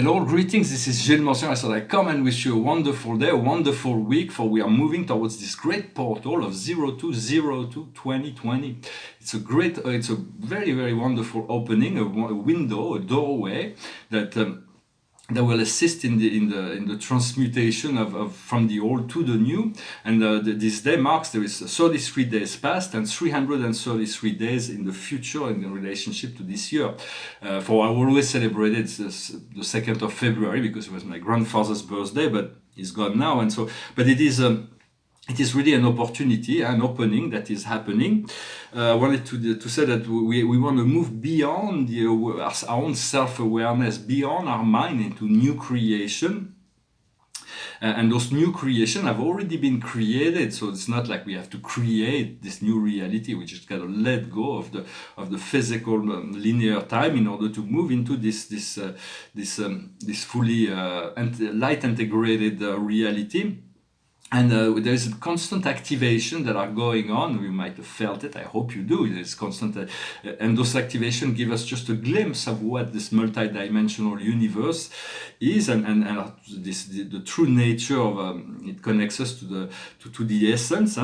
Hello, greetings. This is Gilles Mention. I thought I come and wish you a wonderful day, a wonderful week, for we are moving towards this great portal of 02/02/2020. It's a very, very wonderful opening, a window, a doorway that will assist in the transmutation of from the old to the new. And this day marks there is 33 days past and 333 days in the future in relationship to this year. For I always celebrated the 2nd of February because it was my grandfather's birthday, but he's gone now, and so. But it is really an opportunity, an opening that is happening. I wanted to say that we want to move beyond our own self-awareness, beyond our mind, into new creation. And those new creation have already been created, so it's not like we have to create this new reality. We just gotta let go of the physical linear time in order to move into this fully light integrated reality. And there is a constant activation that are going on. We might have felt it. I hope you do. There's constant, and those activations give us just a glimpse of what this multidimensional universe is, and the true nature of it connects us to the essence.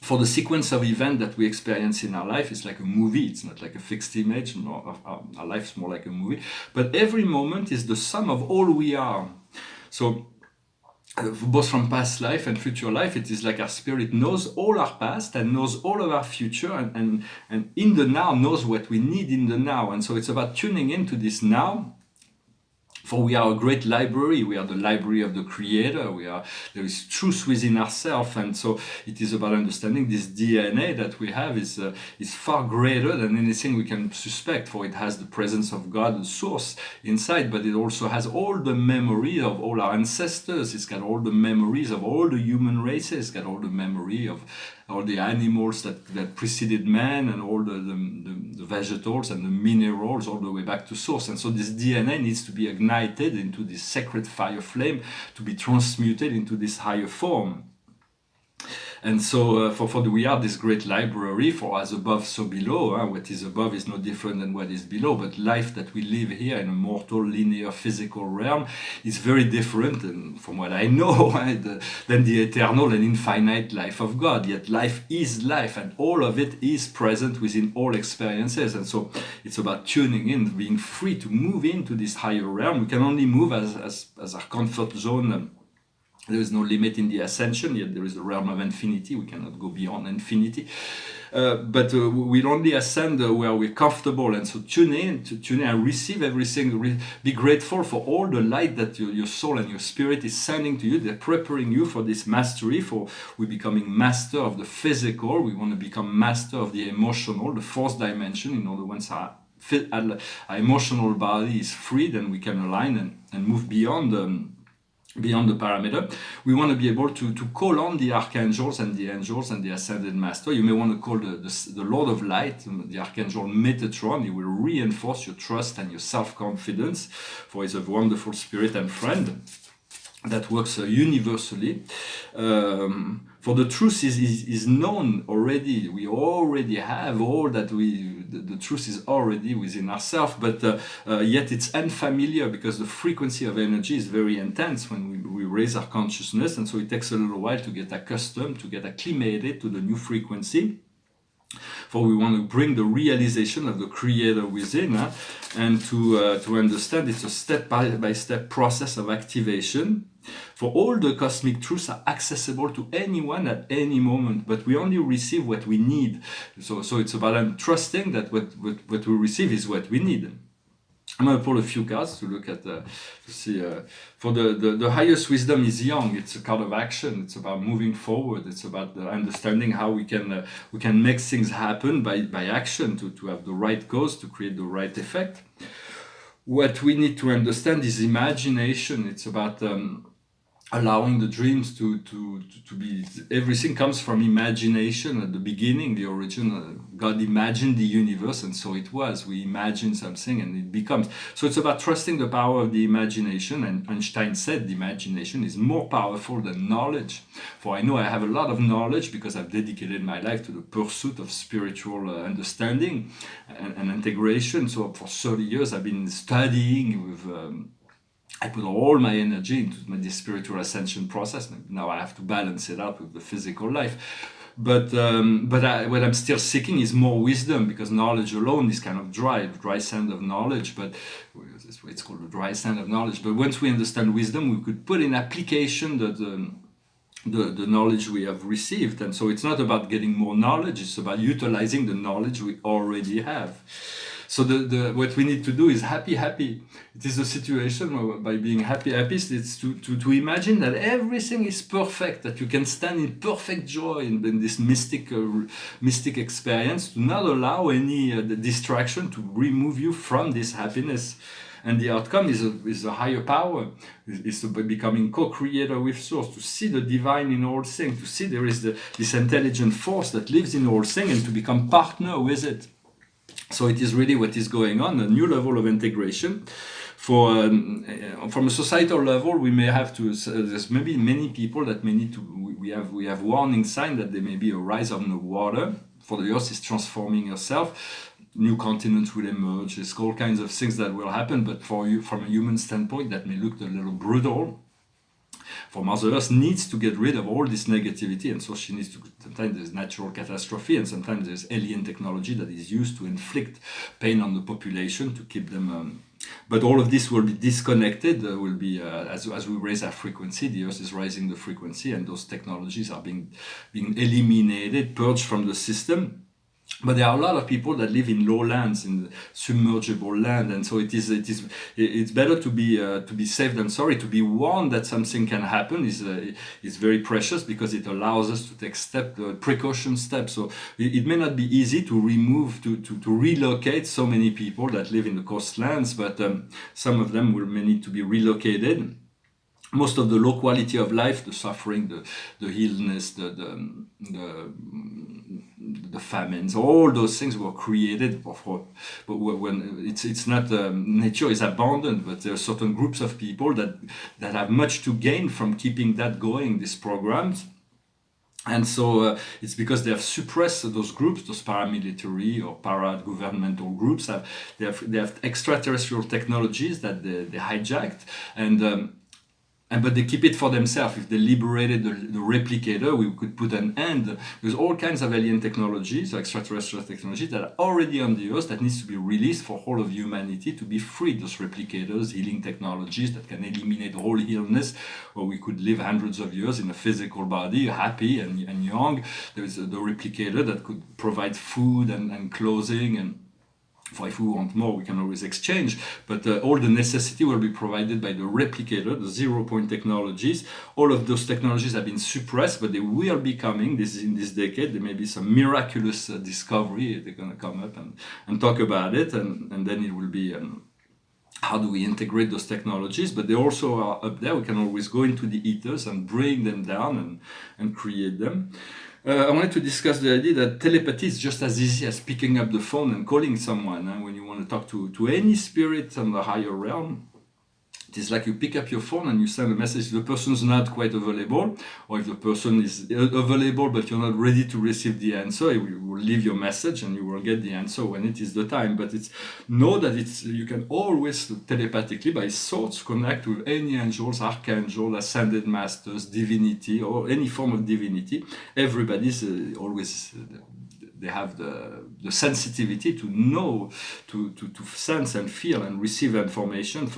For the sequence of events that we experience in our life, it's like a movie. It's not like a fixed image. No, our life is more like a movie. But every moment is the sum of all we are. So, both from past life and future life, it is like our spirit knows all our past and knows all of our future, and in the now knows what we need in the now. And so it's about tuning into this now. For we are a great library. We are the library of the Creator. There is truth within ourselves, and so it is about understanding this DNA that we have is far greater than anything we can suspect. For it has the presence of God, the Source, inside, but it also has all the memory of all our ancestors. It's got all the memories of all the human races. It's got all the memory of all the animals that preceded man, and all the vegetables and the minerals, all the way back to source. And so this DNA needs to be ignited into this sacred fire flame to be transmuted into this higher form. And so we are this great library, for as above so below. What is above is no different than what is below, but life that we live here in a mortal, linear, physical realm is very different, and from what I know, than the eternal and infinite life of God. Yet life is life, and all of it is present within all experiences. And so it's about tuning in, being free to move into this higher realm. We can only move as our comfort zone. There is no limit in the ascension, yet there is the realm of infinity. We cannot go beyond infinity. But we'll only ascend where we're comfortable. And so tune in and receive everything. Be grateful for all the light that your soul and your spirit is sending to you. They're preparing you for this mastery, for we're becoming master of the physical. We want to become master of the emotional, the fourth dimension. In other words, our emotional body is free, then we can align and move beyond the parameter. We want to be able to call on the archangels and the angels and the ascended master. You may want to call the Lord of Light, the archangel Metatron. He will reinforce your trust and your self-confidence, for he's a wonderful spirit and friend that works universally. For the truth is known already. We already have all that the truth is already within ourselves, but yet it's unfamiliar, because the frequency of energy is very intense when we raise our consciousness, and so it takes a little while to get accustomed, to get acclimated to the new frequency. For we want to bring the realization of the Creator within, and to understand it's a step-by-step process of activation. For all the cosmic truths are accessible to anyone at any moment, but we only receive what we need. So it's about trusting that what we receive is what we need. I'm going to pull a few cards to look at, to see. For the highest wisdom is young. It's a card of action. It's about moving forward. It's about understanding how we can make things happen by action, to have the right cause, to create the right effect. What we need to understand is imagination. It's about allowing the dreams to be. Everything comes from imagination. At the beginning, the origin, God imagined the universe, and so it was. We imagine something and it becomes. So it's about trusting the power of the imagination. And Einstein said the imagination is more powerful than knowledge. For I know I have a lot of knowledge because I've dedicated my life to the pursuit of spiritual understanding and integration. So for 30 years I've been studying with I put all my energy into this spiritual ascension process. Now I have to balance it out with the physical life. But what I'm still seeking is more wisdom, because knowledge alone is kind of dry sand of knowledge. But it's called the dry sand of knowledge. But once we understand wisdom, we could put in application the knowledge we have received. And so it's not about getting more knowledge, it's about utilizing the knowledge we already have. So what we need to do is happy. It is a situation where, by being happyist, it's to imagine that everything is perfect, that you can stand in perfect joy in this mystic experience, to not allow any distraction to remove you from this happiness. And the outcome is a higher power, is becoming co-creator with Source, to see the divine in all things, to see there is this intelligent force that lives in all things, and to become partner with it. So it is really what is going on, a new level of integration. From a societal level, we may have to. There's maybe many people that may need to. We have warning sign that there may be a rise on the water. For the Earth is transforming herself. New continents will emerge. There's all kinds of things that will happen. But for you, from a human standpoint, that may look a little brutal. For Mother Earth needs to get rid of all this negativity, and so she needs to. Sometimes there's natural catastrophe, and sometimes there's alien technology that is used to inflict pain on the population to keep them. But all of this will be disconnected. Will be as we raise our frequency, the Earth is raising the frequency, and those technologies are being eliminated, purged from the system. But there are a lot of people that live in lowlands, in the submergible land, and so it's better to be safe than sorry. To be warned that something can happen is very precious, because it allows us to take precaution steps. So it may not be easy to relocate so many people that live in the coastlands, but some of them may need to be relocated. Most of the low quality of life, the suffering, the illness, the famines, all those things were created but when it's not nature is abundant, but there are certain groups of people that have much to gain from keeping that going, these programs. And so it's because they have suppressed those groups, those paramilitary or para-governmental groups. They have extraterrestrial technologies that they hijacked, but they keep it for themselves. If they liberated the replicator, we could put an end. There's all kinds of alien technologies, extraterrestrial technologies that are already on the Earth that needs to be released for all of humanity to be freed. Those replicators, healing technologies that can eliminate all illness, where we could live hundreds of years in a physical body, happy and young. There's the replicator that could provide food and clothing, and if we want more, we can always exchange, but all the necessity will be provided by the replicator, the zero-point technologies. All of those technologies have been suppressed, but they will be coming in this decade. There may be some miraculous discovery. They're going to come up and talk about it, and then it will be how do we integrate those technologies. But they also are up there. We can always go into the ethers and bring them down and create them. I wanted to discuss the idea that telepathy is just as easy as picking up the phone and calling someone. When you want to talk to any spirit on the higher realm, it is like you pick up your phone and you send a message. If the person's not quite available, or if the person is available but you're not ready to receive the answer, you will leave your message and you will get the answer when it is the time. But know that you can always telepathically, by thoughts, connect with any angels, archangel, ascended masters, divinity, or any form of divinity. Everybody's always. They have the sensitivity to know, to sense and feel and receive information.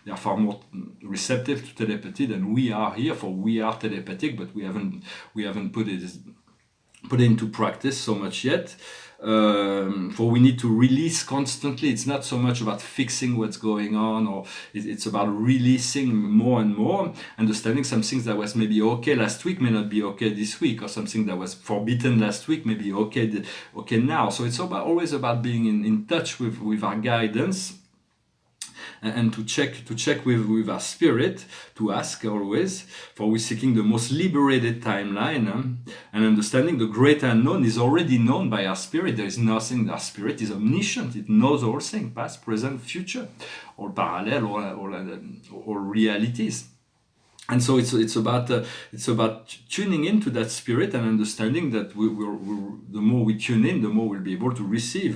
They are far more receptive to telepathy than we are here. For we are telepathic, but we haven't put it into practice so much yet. For we need to release constantly. It's not so much about fixing what's going on, or it's about releasing more and more, understanding some things that was maybe okay last week may not be okay this week, or something that was forbidden last week may be okay now. So it's always about being in touch with our guidance, and to check with our spirit, to ask always, for we're seeking the most liberated timeline, and understanding the great unknown is already known by our spirit. There is nothing. Our spirit is omniscient. It knows all things, past, present, future, all parallel, all realities. And so it's about tuning into that spirit and understanding that the more we tune in, the more we'll be able to receive.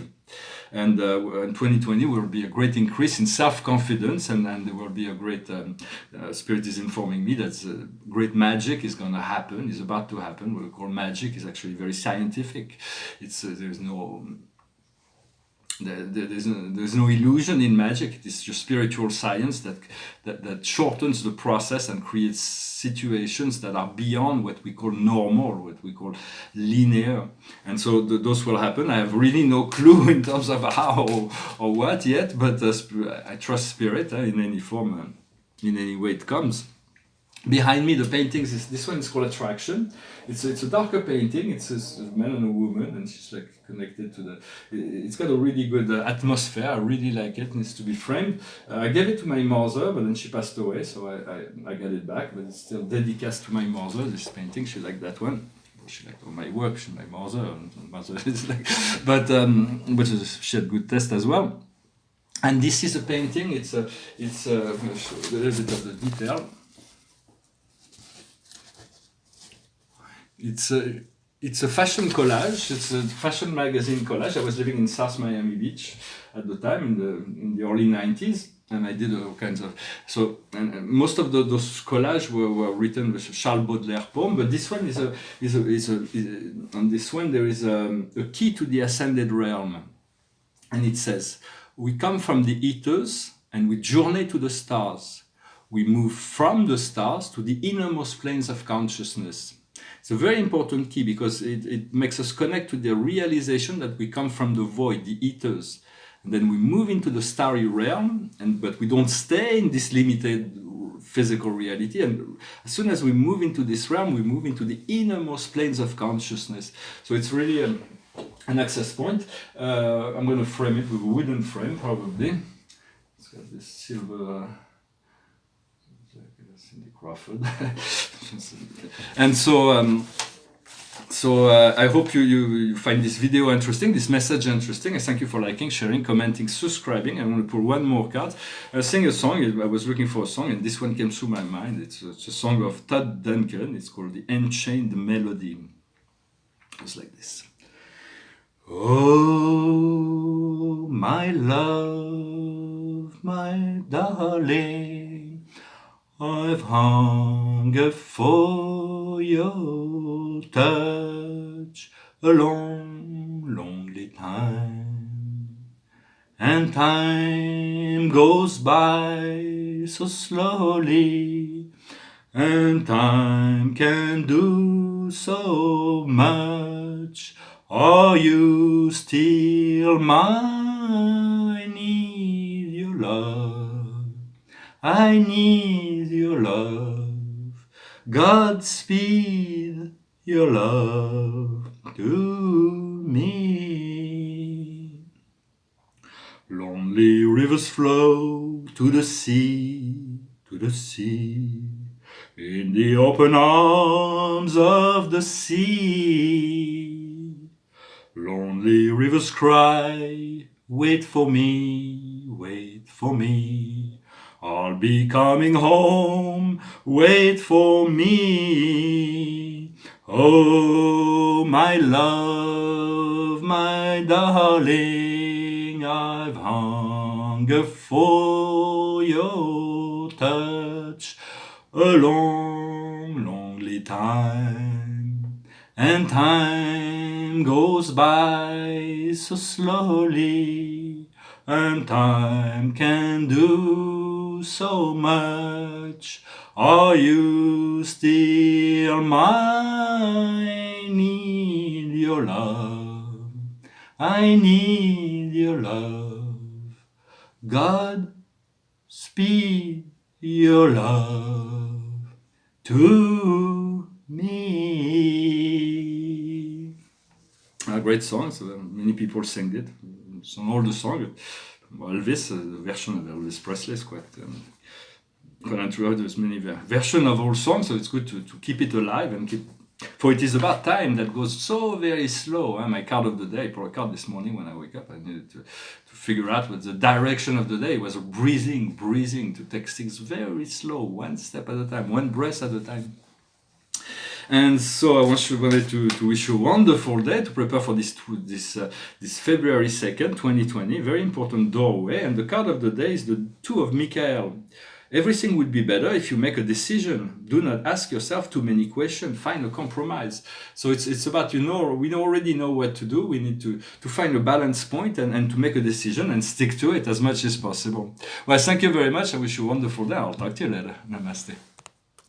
And in 2020 will be a great increase in self-confidence, and there will be a great spirit is informing me that great magic is going to happen, is about to happen. What we call magic is actually very scientific. It's there's no illusion in magic. It is just spiritual science that shortens the process and creates situations that are beyond what we call normal, what we call linear. And so those will happen. I have really no clue in terms of how or what yet, but I trust spirit in any form, in any way it comes. Behind me, the paintings, this one is called Attraction. It's a darker painting. It's a man and a woman, and she's like connected to the. It's got a really good atmosphere. I really like it. It needs to be framed. I gave it to my mother, but then she passed away, so I got it back. But it's still dedicated to my mother. This painting, she liked that one. She liked all my work. She's my mother. And mother is like, but she had good taste as well. And this is a painting. I'm going to show a little bit of the detail. It's a fashion collage. It's a fashion magazine collage. I was living in South Miami Beach at the time in the early 90s, and I did all kinds of and most of those collages were written with Charles Baudelaire poem. But this one is on this one there is a key to the ascended realm, and it says, "We come from the ethers and we journey to the stars. We move from the stars to the innermost planes of consciousness." It's a very important key because it makes us connect to the realization that we come from the void, the ethers. And then we move into the starry realm, but we don't stay in this limited physical reality. And as soon as we move into this realm, we move into the innermost planes of consciousness. So it's really an access point. I'm going to frame it with a wooden frame, probably. It's got this silver... Cindy Crawford. And so I hope you find this video interesting, this message interesting. I thank you for liking, sharing, commenting, subscribing. I'm going to pull one more card. I sing a song. I was looking for a song, and this one came through my mind. It's a song of Todd Duncan. It's called The Enchained Melody. It's like this. Oh, my love, my darling, I've hungered for your touch a long, lonely time, and time goes by so slowly, and time can do so much. Are you still mine? I need your love. I need your love. Godspeed your love to me. Lonely rivers flow to the sea, in the open arms of the sea. Lonely rivers cry, wait for me, wait for me. I'll be coming home, wait for me. Oh, my love, my darling, I've hungered for your touch a long, lonely time, and time goes by so slowly, and time can do so much. Are you still mine? I need your love. I need your love. God speed your love to me. A great song. So many people sang it. It's an older song. Elvis, the version of Elvis Presley is quite there's many versions of old songs, so it's good to keep it alive and keep For it is about time that goes so very slow. My card of the day, I pulled a card this morning when I wake up. I needed to figure out what the direction of the day was. Breathing, to take things very slow, one step at a time, one breath at a time. And so I wanted to wish you a wonderful day to prepare for this February 2nd, 2020, very important doorway. And the card of the day is the Two of Michael. Everything will be better if you make a decision. Do not ask yourself too many questions. Find a compromise. So it's about, we already know what to do. We need to find a balance point and to make a decision and stick to it as much as possible. Well, thank you very much. I wish you a wonderful day. I'll talk to you later. Namaste.